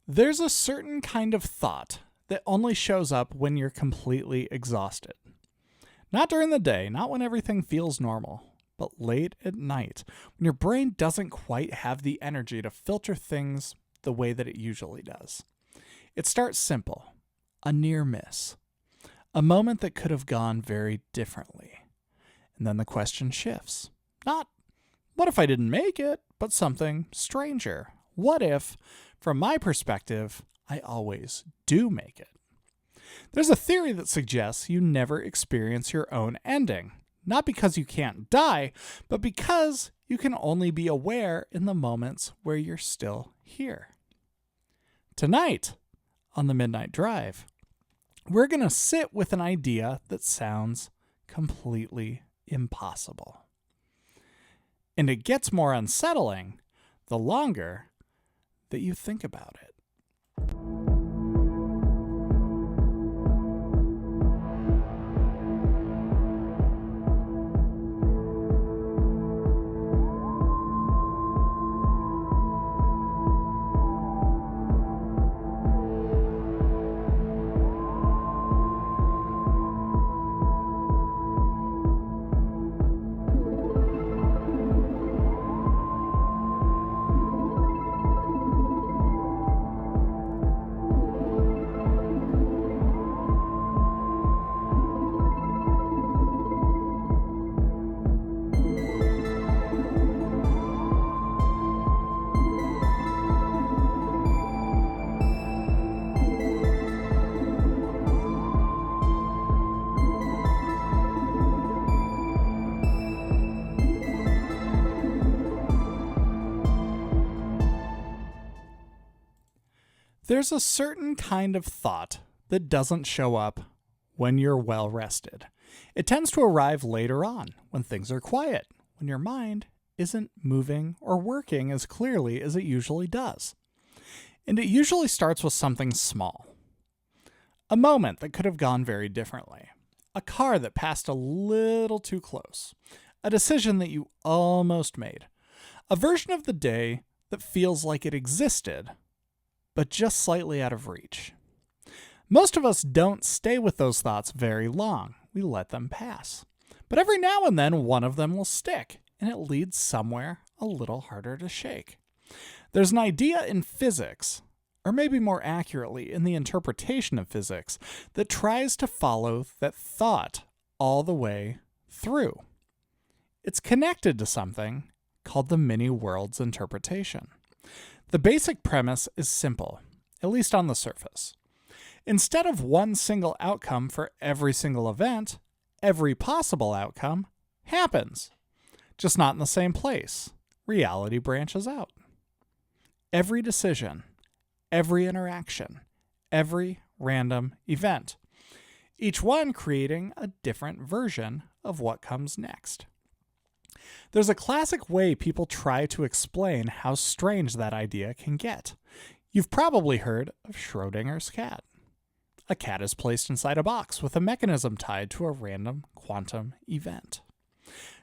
There's a certain kind of thought that only shows up when you're completely exhausted. Not during the day, not when everything feels normal, but late at night, when your brain doesn't quite have the energy to filter things the way that it usually does. It starts simple, a near miss, a moment that could have gone very differently. And then the question shifts. Not, what if I didn't make it, but something stranger. What if, from my perspective, I always do make it? There's a theory that suggests you never experience your own ending, not because you can't die, but because you can only be aware in the moments where you're still here. Tonight, on the Midnight Drive, we're going to sit with an idea that sounds completely impossible. And it gets more unsettling the longer that you think about it. There's a certain kind of thought that doesn't show up when you're well rested. It tends to arrive later on, when things are quiet, when your mind isn't moving or working as clearly as it usually does. And it usually starts with something small. A moment that could have gone very differently. A car that passed a little too close. A decision that you almost made. A version of the day that feels like it existed, but just slightly out of reach. Most of us don't stay with those thoughts very long. We let them pass. But every now and then, one of them will stick, and it leads somewhere a little harder to shake. There's an idea in physics, or maybe more accurately, in the interpretation of physics, that tries to follow that thought all the way through. It's connected to something called the many worlds interpretation. The basic premise is simple, at least on the surface. Instead of one single outcome for every single event, every possible outcome happens, just not in the same place. Reality branches out. Every decision, every interaction, every random event, each one creating a different version of what comes next. There's a classic way people try to explain how strange that idea can get. You've probably heard of Schrödinger's cat. A cat is placed inside a box with a mechanism tied to a random quantum event.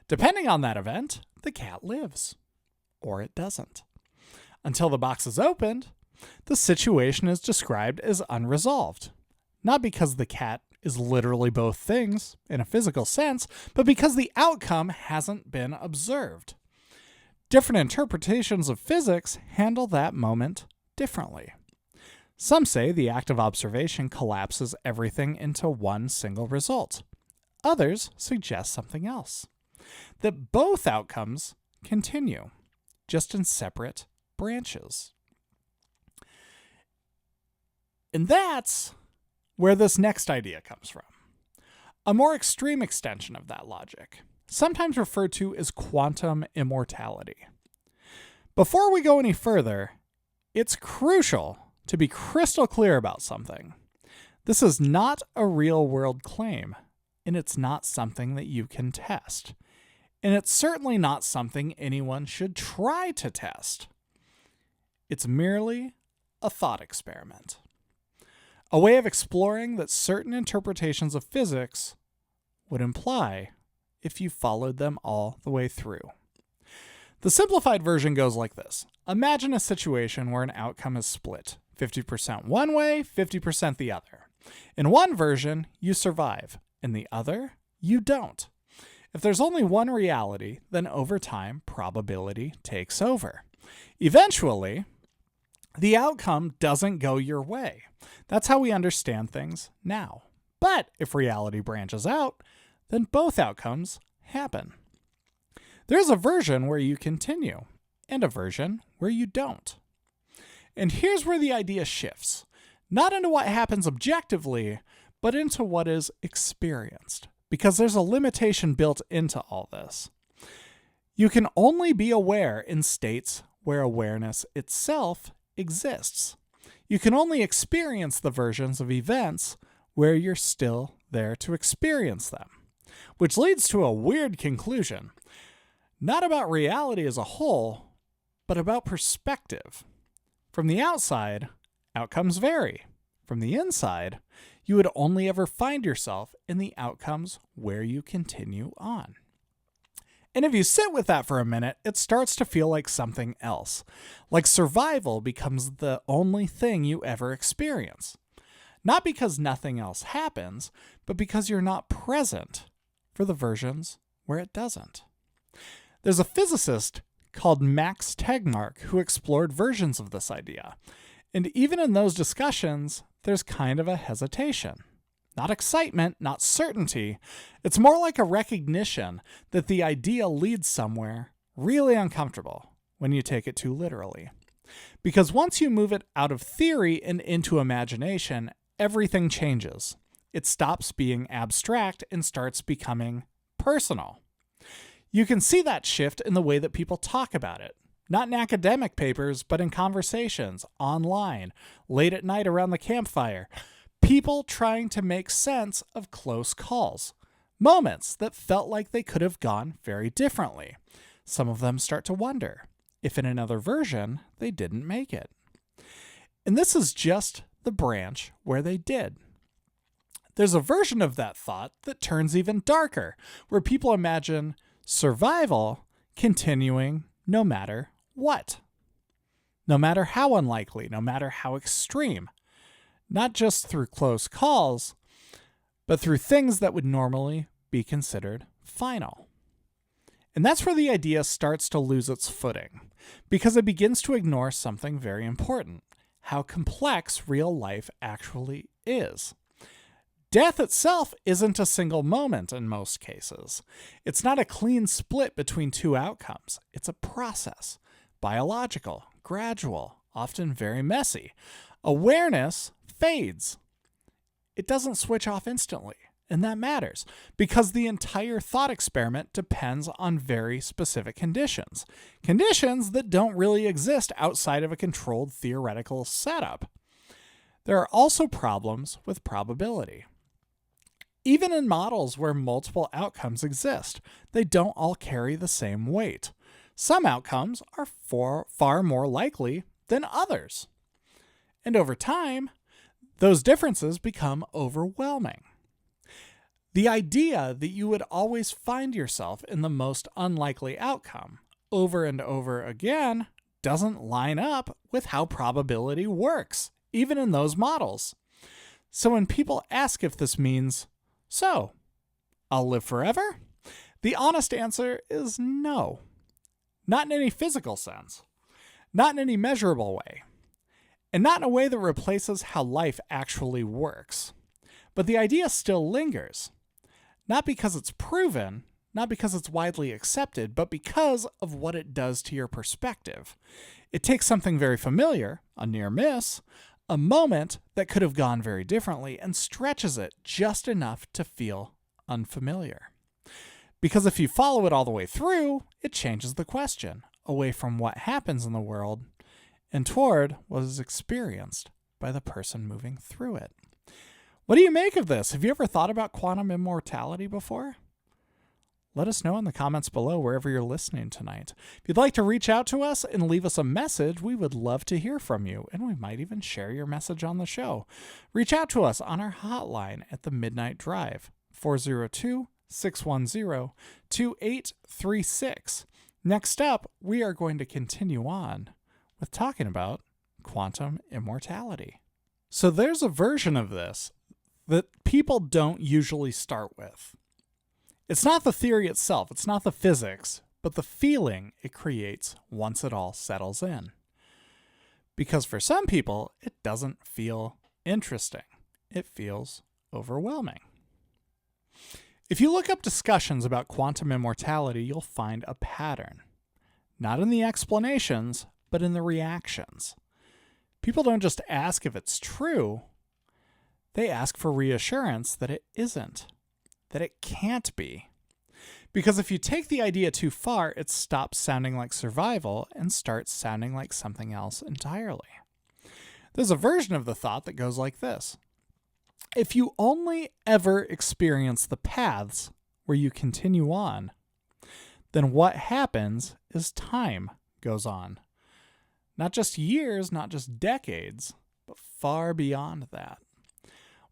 Depending on that event, the cat lives, or it doesn't. Until the box is opened, the situation is described as unresolved. Not because the cat is literally both things in a physical sense, but because the outcome hasn't been observed. Different interpretations of physics handle that moment differently. Some say the act of observation collapses everything into one single result. Others suggest something else. That both outcomes continue, just in separate branches. And that's where this next idea comes from. A more extreme extension of that logic, sometimes referred to as quantum immortality. Before we go any further, it's crucial to be crystal clear about something. This is not a real-world claim, and it's not something that you can test. And it's certainly not something anyone should try to test. It's merely a thought experiment. A way of exploring that certain interpretations of physics would imply if you followed them all the way through. The simplified version goes like this. Imagine a situation where an outcome is split 50% one way, 50% the other. In one version, you survive. In the other, you don't. If there's only one reality, then over time, probability takes over. Eventually, the outcome doesn't go your way. That's how we understand things now. But if reality branches out, then both outcomes happen. There's a version where you continue, and a version where you don't. And here's where the idea shifts. Not into what happens objectively, but into what is experienced. Because there's a limitation built into all this. You can only be aware in states where awareness itself exists. You can only experience the versions of events where you're still there to experience them. Which leads to a weird conclusion. Not about reality as a whole, but about perspective. From the outside, outcomes vary. From the inside, you would only ever find yourself in the outcomes where you continue on. And if you sit with that for a minute, it starts to feel like something else. Like survival becomes the only thing you ever experience. Not because nothing else happens, but because you're not present for the versions where it doesn't. There's a physicist called Max Tegmark who explored versions of this idea. And even in those discussions, there's kind of a hesitation. Not excitement, not certainty. It's more like a recognition that the idea leads somewhere really uncomfortable when you take it too literally. Because once you move it out of theory and into imagination, everything changes. It stops being abstract and starts becoming personal. You can see that shift in the way that people talk about it. Not in academic papers, but in conversations, online, late at night around the campfire. People trying to make sense of close calls. Moments that felt like they could have gone very differently. Some of them start to wonder if in another version they didn't make it. And this is just the branch where they did. There's a version of that thought that turns even darker, where people imagine survival continuing no matter what. No matter how unlikely, no matter how extreme. Not just through close calls, but through things that would normally be considered final. And that's where the idea starts to lose its footing, because it begins to ignore something very important, how complex real life actually is. Death itself isn't a single moment in most cases. It's not a clean split between two outcomes. It's a process. Biological, gradual, often very messy. Awareness fades. It doesn't switch off instantly, and that matters because the entire thought experiment depends on very specific conditions. Conditions that don't really exist outside of a controlled theoretical setup. There are also problems with probability. Even in models where multiple outcomes exist, they don't all carry the same weight. Some outcomes are far more likely than others. And over time, those differences become overwhelming. The idea that you would always find yourself in the most unlikely outcome over and over again doesn't line up with how probability works, even in those models. So when people ask if this means, so, I'll live forever? The honest answer is no. Not in any physical sense. Not in any measurable way. And not in a way that replaces how life actually works. But the idea still lingers. Not because it's proven, not because it's widely accepted, but because of what it does to your perspective. It takes something very familiar, a near miss, a moment that could have gone very differently, and stretches it just enough to feel unfamiliar. Because if you follow it all the way through, it changes the question, away from what happens in the world and toward what is experienced by the person moving through it. What do you make of this? Have you ever thought about quantum immortality before? Let us know in the comments below wherever you're listening tonight. If you'd like to reach out to us and leave us a message, we would love to hear from you, and we might even share your message on the show. Reach out to us on our hotline at the Midnight Drive, 402-610-2836. Next up, we are going to continue on with talking about quantum immortality. So there's a version of this that people don't usually start with. It's not the theory itself, it's not the physics, but the feeling it creates once it all settles in. Because for some people, it doesn't feel interesting. It feels overwhelming. If you look up discussions about quantum immortality, you'll find a pattern. Not in the explanations, but in the reactions. People don't just ask if it's true, they ask for reassurance that it isn't, that it can't be. Because if you take the idea too far, it stops sounding like survival and starts sounding like something else entirely. There's a version of the thought that goes like this. If you only ever experience the paths where you continue on, then what happens is time goes on. Not just years, not just decades, but far beyond that.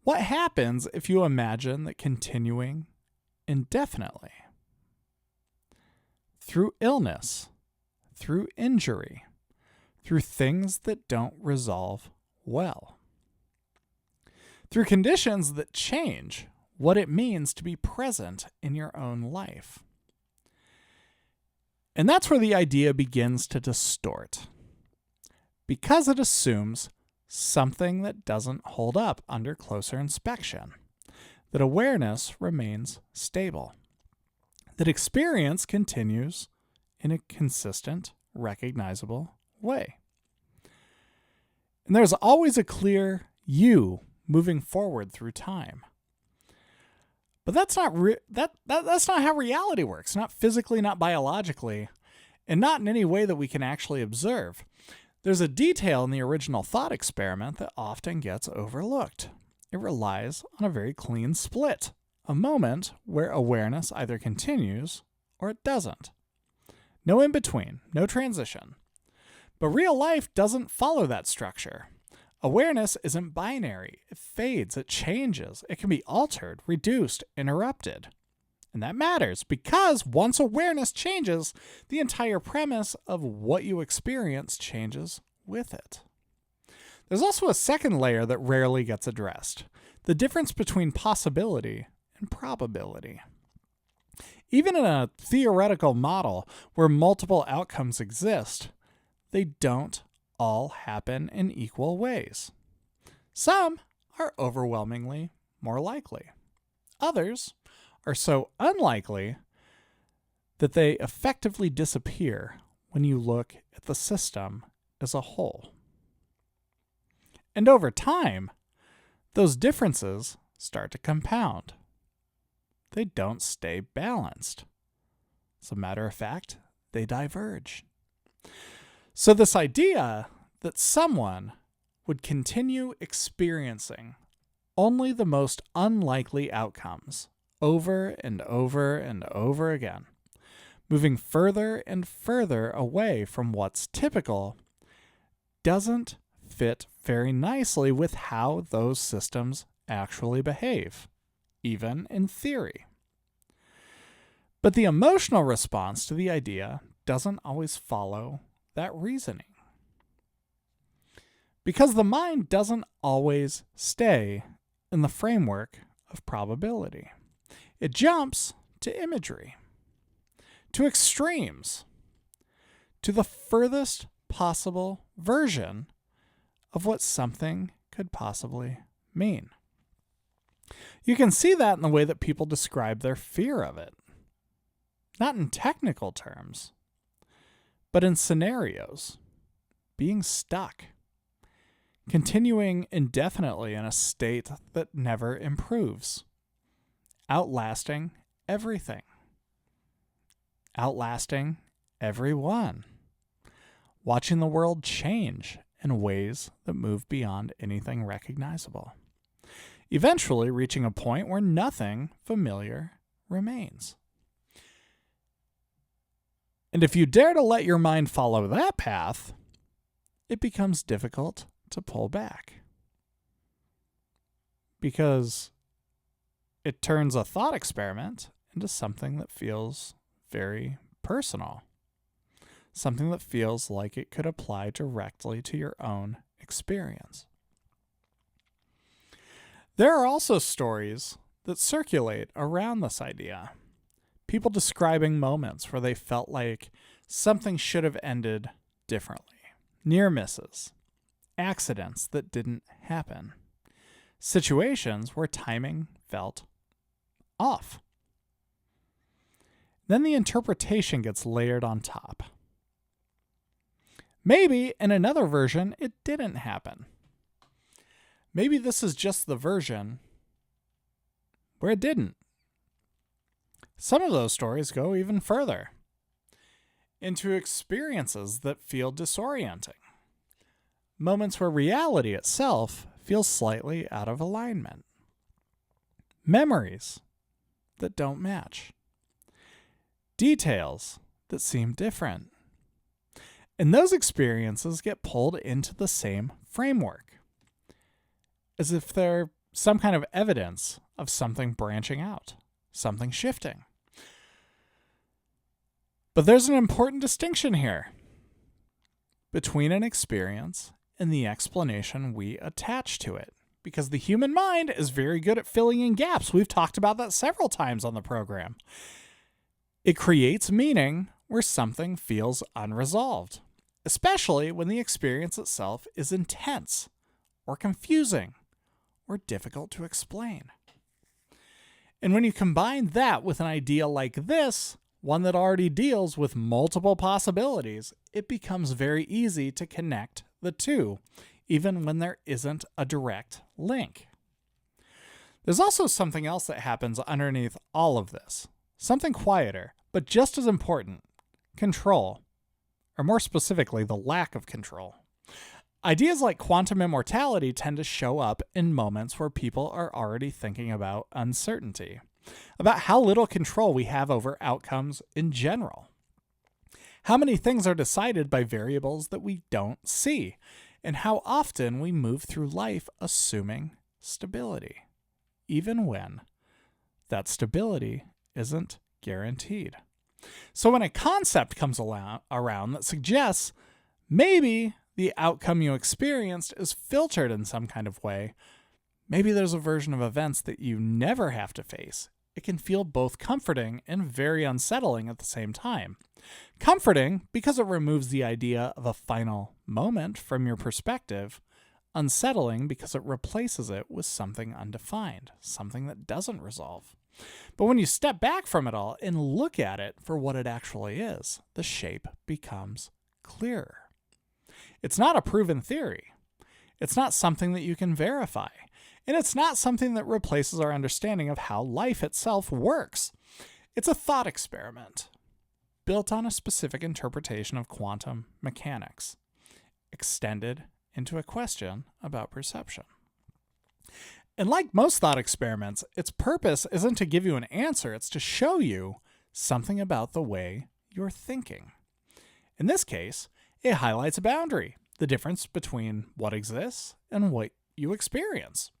What happens if you imagine that continuing indefinitely? Through illness, through injury, through things that don't resolve well. Through conditions that change what it means to be present in your own life. And that's where the idea begins to distort. Because it assumes something that doesn't hold up under closer inspection, that awareness remains stable, that experience continues in a consistent, recognizable way. And there's always a clear you moving forward through time. But that's not that's not how reality works, not physically, not biologically, and not in any way that we can actually observe. There's a detail in the original thought experiment that often gets overlooked. It relies on a very clean split, a moment where awareness either continues or it doesn't. No in between, no transition. But real life doesn't follow that structure. Awareness isn't binary. It fades, it changes, it can be altered, reduced, interrupted. And that matters because once awareness changes, the entire premise of what you experience changes with it. There's also a second layer that rarely gets addressed, the difference between possibility and probability. Even in a theoretical model where multiple outcomes exist, they don't all happen in equal ways. Some are overwhelmingly more likely. Others are so unlikely that they effectively disappear when you look at the system as a whole. And over time, those differences start to compound. They don't stay balanced. As a matter of fact, they diverge. So this idea that someone would continue experiencing only the most unlikely outcomes over and over and over again, moving further and further away from what's typical, doesn't fit very nicely with how those systems actually behave, even in theory. But the emotional response to the idea doesn't always follow that reasoning. Because the mind doesn't always stay in the framework of probability. It jumps to imagery, to extremes, to the furthest possible version of what something could possibly mean. You can see that in the way that people describe their fear of it. Not in technical terms, but in scenarios. Being stuck. Continuing indefinitely in a state that never improves. Outlasting everything. Outlasting everyone. Watching the world change in ways that move beyond anything recognizable. Eventually reaching a point where nothing familiar remains. And if you dare to let your mind follow that path, it becomes difficult to pull back. Because it turns a thought experiment into something that feels very personal. something that feels like it could apply directly to your own experience. There are also stories that circulate around this idea. People describing moments where they felt like something should have ended differently. Near misses. Accidents that didn't happen. Situations where timing felt off. Then the interpretation gets layered on top. Maybe in another version, it didn't happen. Maybe this is just the version where it didn't. Some of those stories go even further, into experiences that feel disorienting. Moments where reality itself feels slightly out of alignment. Memories that don't match. Details that seem different. And those experiences get pulled into the same framework, as if they're some kind of evidence of something branching out, something shifting. But there's an important distinction here between an experience and the explanation we attach to it, because the human mind is very good at filling in gaps. We've talked about that several times on the program. It creates meaning where something feels unresolved, especially when the experience itself is intense or confusing or difficult to explain. And when you combine that with an idea like this, one that already deals with multiple possibilities, it becomes very easy to connect the two, even when there isn't a direct link. There's also something else that happens underneath all of this. Something quieter, but just as important. Control. Or more specifically, the lack of control. Ideas like quantum immortality tend to show up in moments where people are already thinking about uncertainty, about how little control we have over outcomes in general. How many things are decided by variables that we don't see, and how often we move through life assuming stability, even when that stability isn't guaranteed. So when a concept comes around that suggests maybe the outcome you experienced is filtered in some kind of way, maybe there's a version of events that you never have to face, it can feel both comforting and very unsettling at the same time. Comforting because it removes the idea of a final moment from your perspective. Unsettling because it replaces it with something undefined, something that doesn't resolve. But when you step back from it all and look at it for what it actually is, the shape becomes clearer. It's not a proven theory. It's not something that you can verify. And it's not something that replaces our understanding of how life itself works. It's a thought experiment built on a specific interpretation of quantum mechanics, extended into a question about perception. And like most thought experiments, its purpose isn't to give you an answer, it's to show you something about the way you're thinking. In this case, it highlights a boundary, the difference between what exists and what you experience.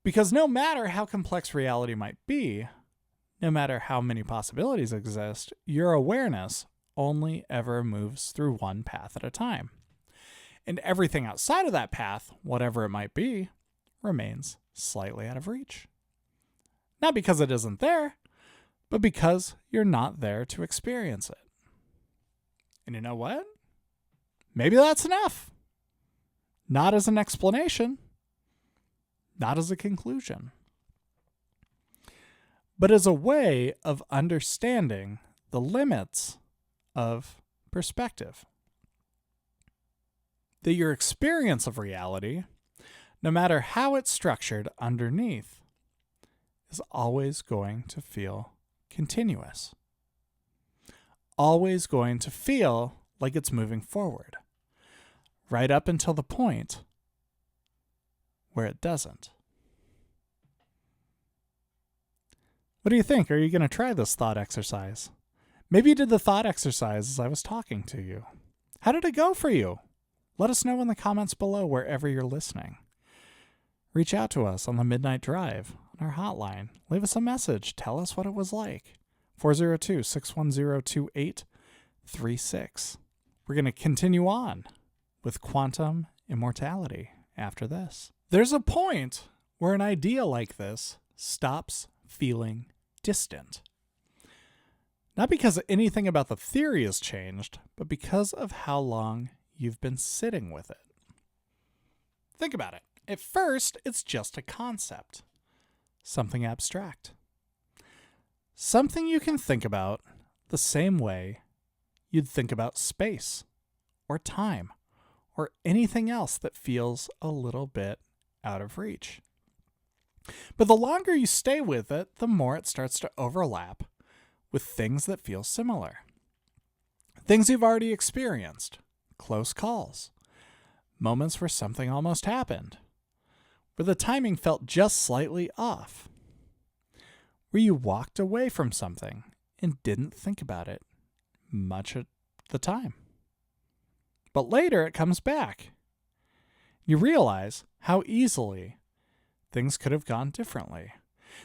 Because no matter how complex reality might be, no matter how many possibilities exist, your awareness only ever moves through one path at a time. And everything outside of that path, whatever it might be, remains slightly out of reach. Not because it isn't there, but because you're not there to experience it. And you know what? Maybe that's enough. Not as an explanation, not as a conclusion, but as a way of understanding the limits of perspective. That your experience of reality, no matter how it's structured underneath, is always going to feel continuous. Always going to feel like it's moving forward, right up until the point where it doesn't. What do you think? Are you going to try this thought exercise? Maybe you did the thought exercise as I was talking to you. How did it go for you? Let us know in the comments below wherever you're listening. Reach out to us on the Midnight Drive, on our hotline. Leave us a message. Tell us what it was like. 402-610-2835. 3-6. We're going to continue on with quantum immortality after this. There's a point where an idea like this stops feeling distant. Not because anything about the theory has changed, but because of how long you've been sitting with it. Think about it. At first, it's just a concept, something abstract, something you can think about the same way you'd think about space or time or anything else that feels a little bit out of reach. But the longer you stay with it, the more it starts to overlap with things that feel similar. Things you've already experienced, close calls, moments where something almost happened, where the timing felt just slightly off, where you walked away from something and didn't think about it much at the time. But later it comes back. You realize how easily things could have gone differently.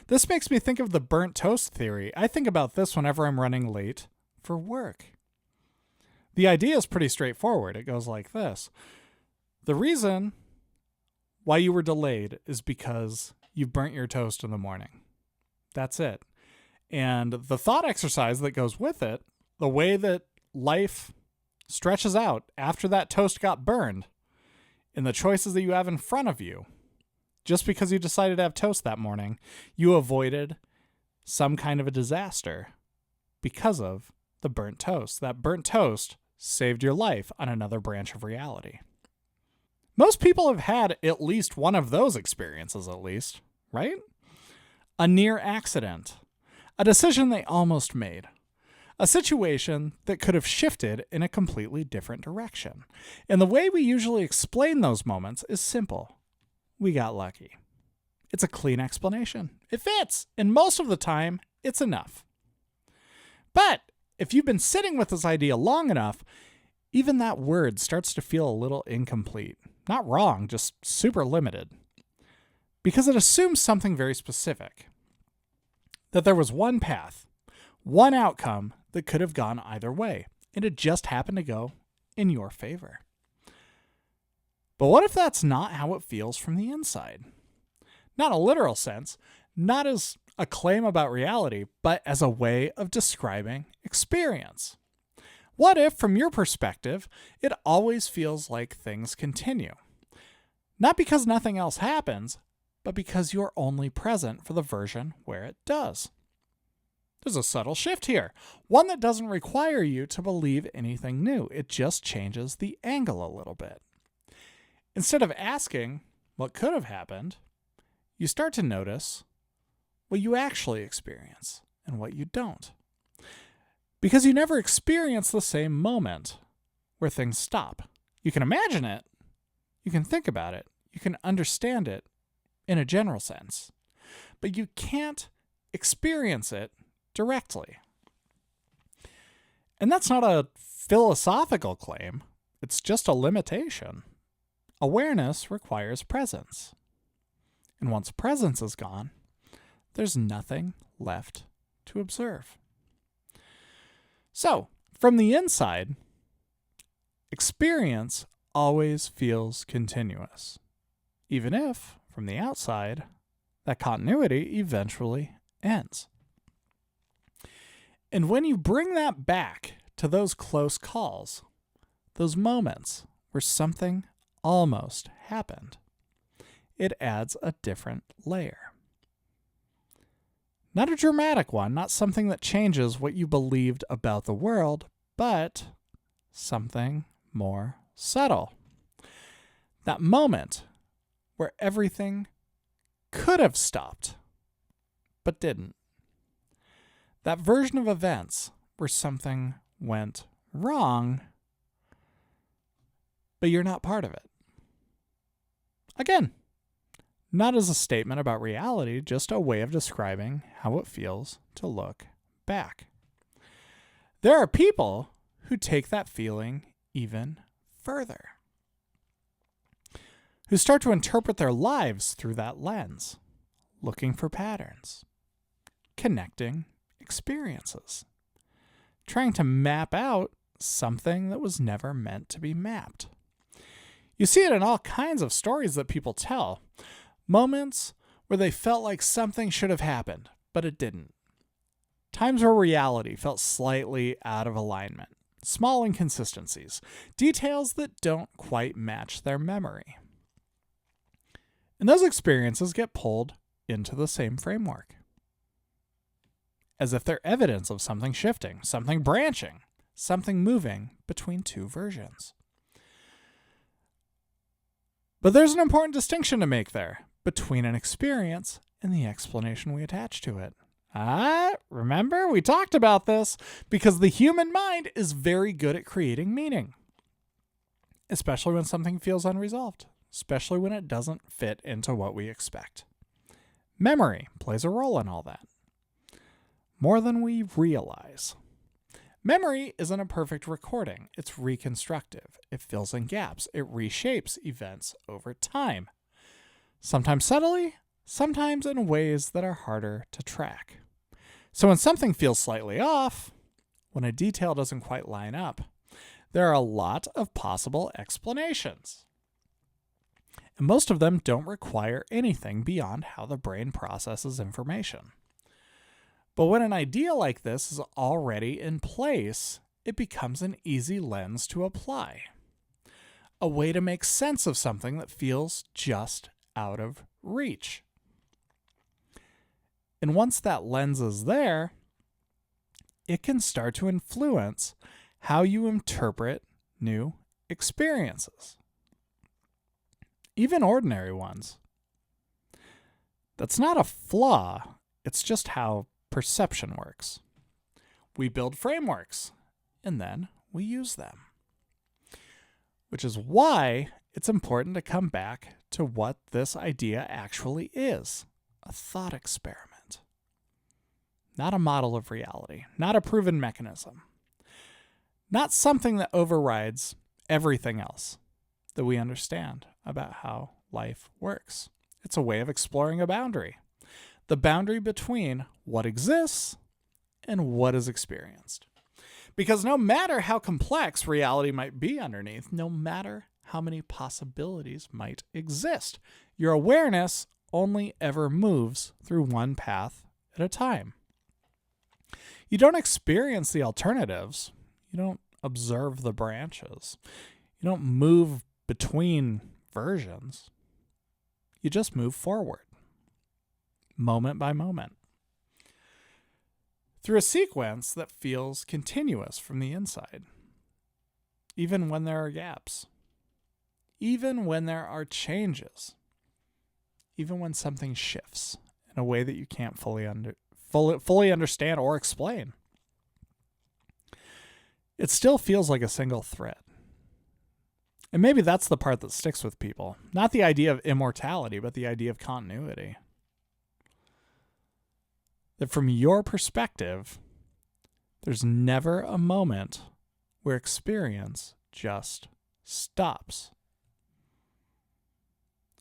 This makes me think of the burnt toast theory. I think about this whenever I'm running late for work. The idea is pretty straightforward. It goes like this. The reason why you were delayed is because you burnt your toast in the morning. That's it. And the thought exercise that goes with it, the way that life stretches out after that toast got burned, and the choices that you have in front of you, just because you decided to have toast that morning, you avoided some kind of a disaster because of the burnt toast. That burnt toast saved your life on another branch of reality. Most people have had at least one of those experiences, at least, right? A near accident, a decision they almost made, a situation that could have shifted in a completely different direction. And the way we usually explain those moments is simple. We got lucky. It's a clean explanation. It fits, and most of the time, it's enough. But if you've been sitting with this idea long enough, even that word starts to feel a little incomplete. Not wrong, just super limited. Because it assumes something very specific. That there was one path, one outcome that could have gone either way, and it just happened to go in your favor. But what if that's not how it feels from the inside? Not a literal sense, not as a claim about reality, but as a way of describing experience. What if, from your perspective, it always feels like things continue? Not because nothing else happens, but because you're only present for the version where it does. There's a subtle shift here, one that doesn't require you to believe anything new. It just changes the angle a little bit. Instead of asking what could have happened, you start to notice what you actually experience and what you don't. Because you never experience the same moment where things stop. You can imagine it, you can think about it, you can understand it in a general sense, but you can't experience it directly. And that's not a philosophical claim, it's just a limitation. Awareness requires presence. And once presence is gone, there's nothing left to observe. So, from the inside, experience always feels continuous, even if, from the outside, that continuity eventually ends. And when you bring that back to those close calls, those moments where something almost happened, it adds a different layer. Not a dramatic one, not something that changes what you believed about the world, but something more subtle. That moment where everything could have stopped, but didn't. That version of events where something went wrong, but you're not part of it. Again, not as a statement about reality, just a way of describing how it feels to look back. There are people who take that feeling even further, who start to interpret their lives through that lens, looking for patterns, connecting experiences, trying to map out something that was never meant to be mapped. You see it in all kinds of stories that people tell. Moments where they felt like something should have happened, but it didn't. Times where reality felt slightly out of alignment. Small inconsistencies. Details that don't quite match their memory. And those experiences get pulled into the same framework, as if they're evidence of something shifting, something branching, something moving between two versions. But there's an important distinction to make there between an experience and the explanation we attach to it. Remember, we talked about this, because the human mind is very good at creating meaning, especially when something feels unresolved, especially when it doesn't fit into what we expect. Memory plays a role in all that, more than we realize. Memory isn't a perfect recording. It's reconstructive. It fills in gaps. It reshapes events over time. Sometimes subtly, sometimes in ways that are harder to track. So when something feels slightly off, when a detail doesn't quite line up, there are a lot of possible explanations. And most of them don't require anything beyond how the brain processes information. But when an idea like this is already in place, it becomes an easy lens to apply. A way to make sense of something that feels just out of reach. And once that lens is there, it can start to influence how you interpret new experiences, even ordinary ones. That's not a flaw, it's just how perception works. We build frameworks, and then we use them. Which is why it's important to come back to what this idea actually is: a thought experiment. Not a model of reality, not a proven mechanism, not something that overrides everything else that we understand about how life works. It's a way of exploring a boundary. The boundary between what exists and what is experienced. Because no matter how complex reality might be underneath, no matter how many possibilities might exist, your awareness only ever moves through one path at a time. You don't experience the alternatives. You don't observe the branches. You don't move between versions. You just move forward, moment by moment, through a sequence that feels continuous from the inside, even when there are gaps, even when there are changes, even when something shifts in a way that you can't fully understand or explain. It still feels like a single thread. And maybe that's the part that sticks with people. Not the idea of immortality, but the idea of continuity. That from your perspective, there's never a moment where experience just stops.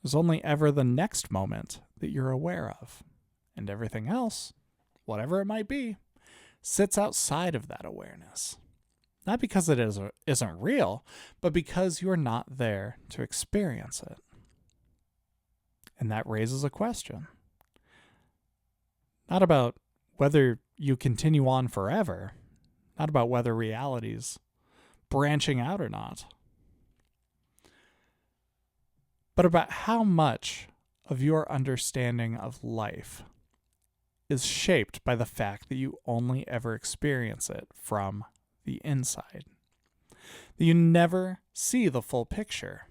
There's only ever the next moment that you're aware of. And everything else, whatever it might be, sits outside of that awareness. Not because it isn't real, but because you're not there to experience it. And that raises a question. Not about whether you continue on forever, not about whether reality's branching out or not, but about how much of your understanding of life is shaped by the fact that you only ever experience it from the inside. That you never see the full picture,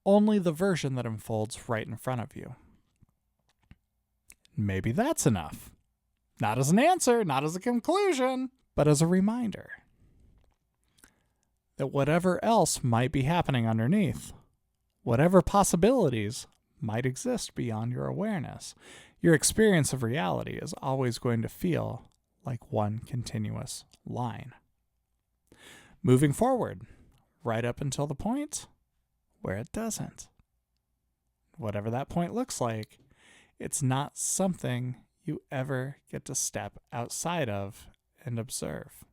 only the version that unfolds right in front of you. Maybe that's enough. Not as an answer, not as a conclusion, but as a reminder that whatever else might be happening underneath, whatever possibilities might exist beyond your awareness, your experience of reality is always going to feel like one continuous line. Moving forward, right up until the point where it doesn't. Whatever that point looks like, it's not something you ever get to step outside of and observe.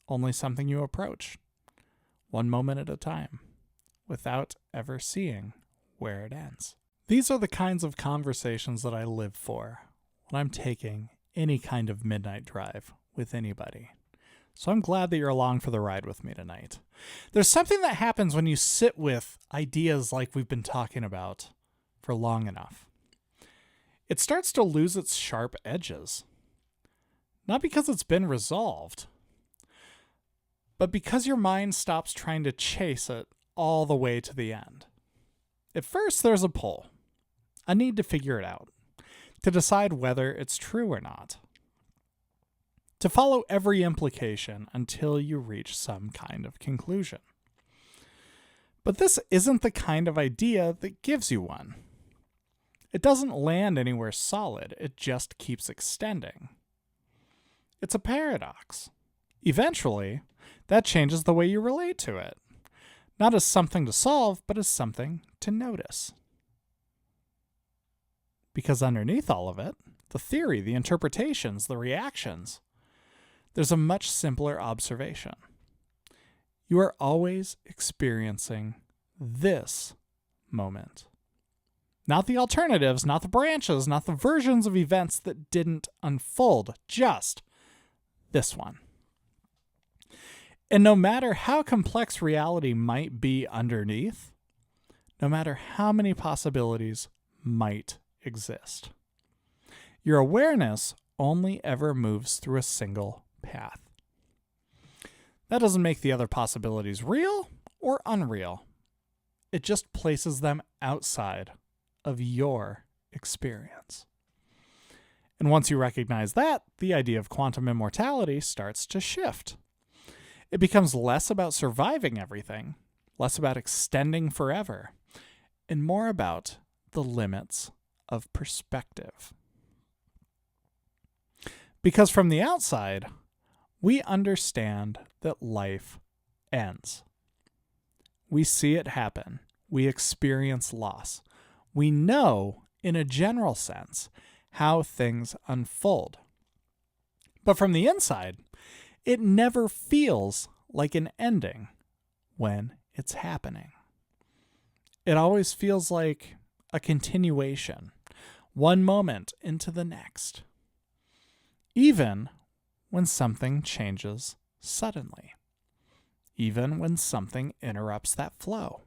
only something you approach, one moment at a time, without ever seeing where it ends. These are the kinds of conversations that I live for when I'm taking any kind of midnight drive with anybody. So I'm glad that you're along for the ride with me tonight. There's something that happens when you sit with ideas like we've been talking about for long enough. It starts to lose its sharp edges. Not because it's been resolved, but because your mind stops trying to chase it all the way to the end. At first, there's a pull, a need to figure it out, to decide whether it's true or not, to follow every implication until you reach some kind of conclusion. But this isn't the kind of idea that gives you one. It doesn't land anywhere solid, it just keeps extending. It's a paradox. Eventually, that changes the way you relate to it. Not as something to solve, but as something to notice. Because underneath all of it, the theory, the interpretations, the reactions, there's a much simpler observation. You are always experiencing this moment. Not the alternatives, not the branches, not the versions of events that didn't unfold, just this one. And no matter how complex reality might be underneath, no matter how many possibilities might exist, your awareness only ever moves through a single path. That doesn't make the other possibilities real or unreal. It just places them outside of your experience. And once you recognize that, the idea of quantum immortality starts to shift. It becomes less about surviving everything, less about extending forever, and more about the limits of perspective. Because from the outside, we understand that life ends. We see it happen. We experience loss. We know, in a general sense, how things unfold. But from the inside, it never feels like an ending when it's happening. It always feels like a continuation, one moment into the next. Even when something changes suddenly. Even when something interrupts that flow.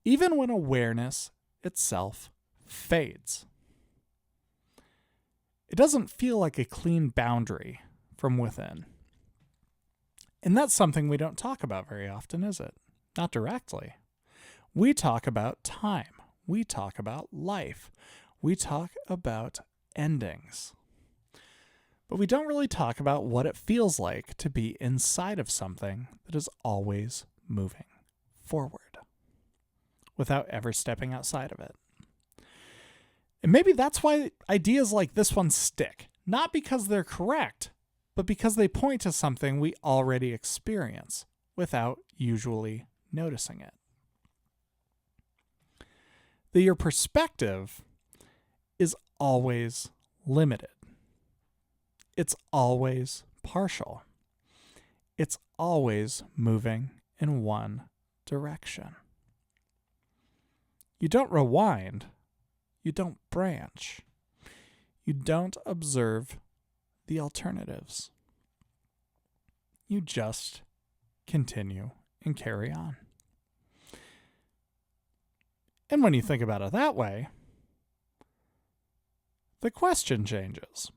Even when awareness itself fades. It doesn't feel like a clean boundary from within. And that's something we don't talk about very often, is it? Not directly. We talk about time. We talk about life. We talk about endings. But we don't really talk about what it feels like to be inside of something that is always moving forward without ever stepping outside of it. And maybe that's why ideas like this one stick. Not because they're correct, but because they point to something we already experience without usually noticing it. That your perspective is always limited. It's always partial. It's always moving in one direction. You don't rewind. You don't branch. You don't observe the alternatives. You just continue and carry on. And when you think about it that way, the question changes.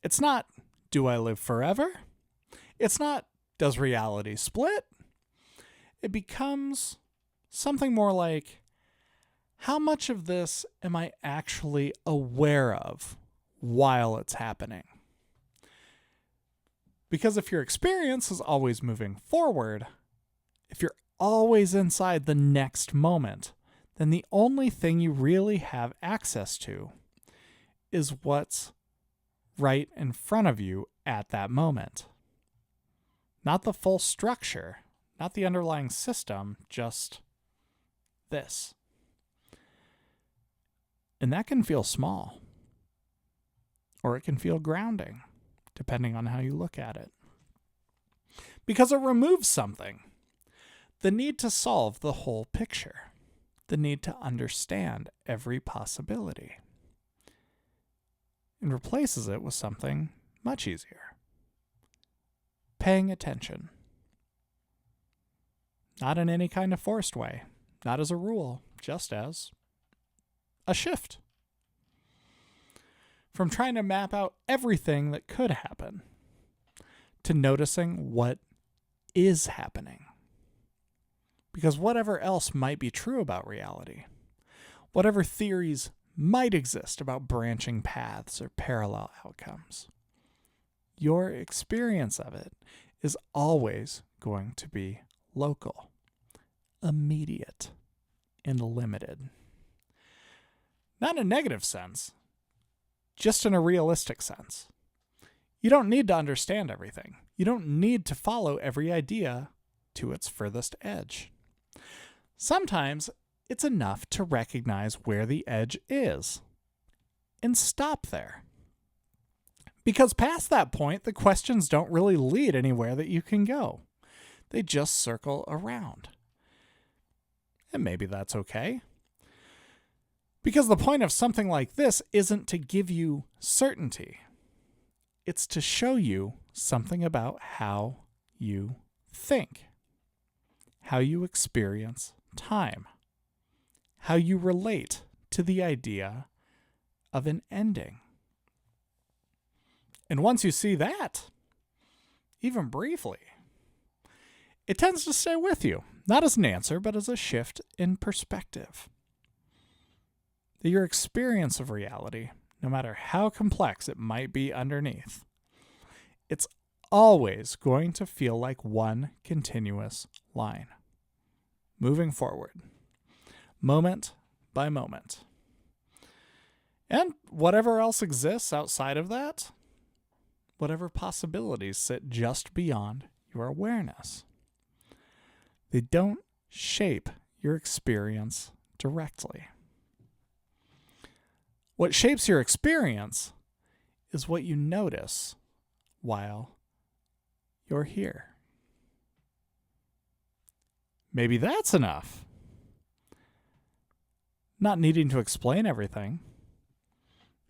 It's not, do I live forever? It's not, does reality split? It becomes something more like, how much of this am I actually aware of while it's happening? Because if your experience is always moving forward, if you're always inside the next moment, then the only thing you really have access to is what's right in front of you at that moment. Not the full structure, not the underlying system, just this. And that can feel small, or it can feel grounding, depending on how you look at it. because it removes something. The need to solve the whole picture. The need to understand every possibility. And replaces it with something much easier. Paying attention. Not in any kind of forced way. Not as a rule, just as a shift. From trying to map out everything that could happen to noticing what is happening. Because whatever else might be true about reality, whatever theories might exist about branching paths or parallel outcomes, your experience of it is always going to be local, immediate, and limited. Not in a negative sense, just in a realistic sense. You don't need to understand everything. You don't need to follow every idea to its furthest edge. Sometimes it's enough to recognize where the edge is and stop there. Because past that point, the questions don't really lead anywhere that you can go. They just circle around. And maybe that's okay. Because the point of something like this isn't to give you certainty. It's to show you something about how you think, how you experience time, how you relate to the idea of an ending. And once you see that, even briefly, it tends to stay with you, not as an answer, but as a shift in perspective. That your experience of reality, no matter how complex it might be underneath, it's always going to feel like one continuous line, moving forward, moment by moment. And whatever else exists outside of that, whatever possibilities sit just beyond your awareness, they don't shape your experience directly. What shapes your experience is what you notice while you're here. Maybe that's enough. Not needing to explain everything,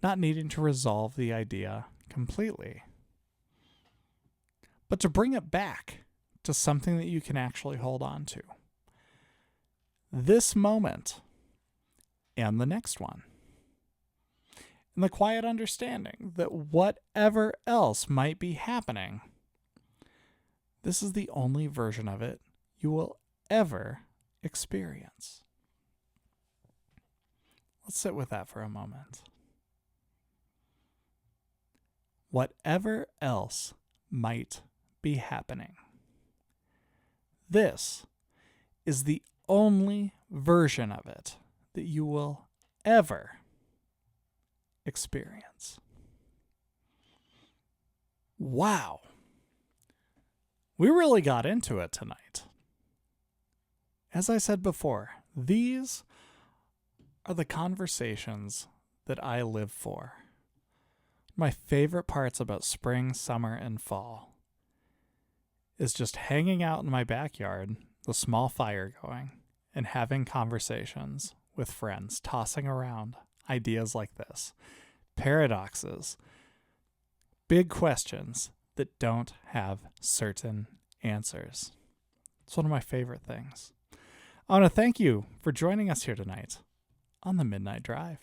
not needing to resolve the idea completely, but to bring it back to something that you can actually hold on to. This moment and the next one. And the quiet understanding that whatever else might be happening, this is the only version of it you will ever experience. Let's sit with that for a moment. Whatever else might be happening, this is the only version of it that you will ever experience. Wow. We really got into it tonight. As I said before, these are the conversations that I live for. My favorite parts about spring, summer, and fall is just hanging out in my backyard, the small fire going, and having conversations with friends, tossing around ideas like this, paradoxes, big questions that don't have certain answers. It's one of my favorite things. I want to thank you for joining us here tonight on the Midnight Drive.